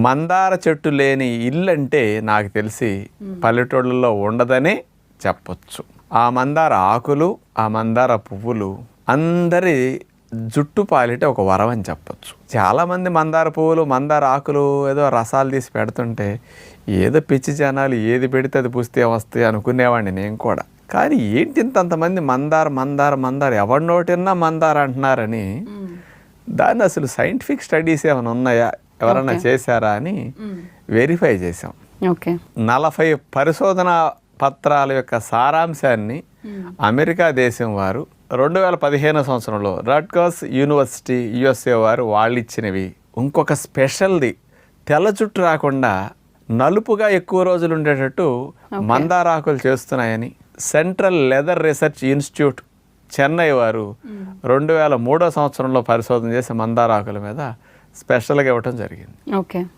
మందార చెట్టు లేని ఇల్లు అంటే నాకు తెలిసి పల్లెటూళ్ళలో ఉండదనే చెప్పొచ్చు. ఆ మందార ఆకులు, ఆ మందార పువ్వులు అందరి జుట్టు పాలిట ఒక వరం అని చెప్పొచ్చు. చాలామంది మందార పువ్వులు, మందార ఆకులు ఏదో రసాలు తీసి పెడుతుంటే ఏదో పిచ్చి జనాలు ఏది పెడితే అది పూస్తే వస్తాయి అనుకునేవాడిని నేను కూడా. కానీ ఏంటి ఇంతంతమంది మందార మందార మందార ఎవరి నోటిన్నా మందార అంటున్నారని, దాన్ని అసలు సైంటిఫిక్ స్టడీస్ ఏమైనా ఉన్నాయా, ఎవరన్నా చేశారా అని వెరిఫై చేసాం. 40 పరిశోధన పత్రాల యొక్క సారాంశాన్ని అమెరికా దేశం వారు 2015 సంవత్సరంలో రట్గర్స్ యూనివర్సిటీ USA వారు వాళ్ళు ఇచ్చినవి. ఇంకొక స్పెషల్ది తెల్ల జుట్టు రాకుండా నలుపుగా ఎక్కువ రోజులు ఉండేటట్టు మందారాకులు చేస్తున్నాయని central leather research institute Chennai వారు 2003 సంవత్సరంలో పరిశోధన చేసి మందారాకుల మీద స్పెషల్గా ఇవ్వటం జరిగింది.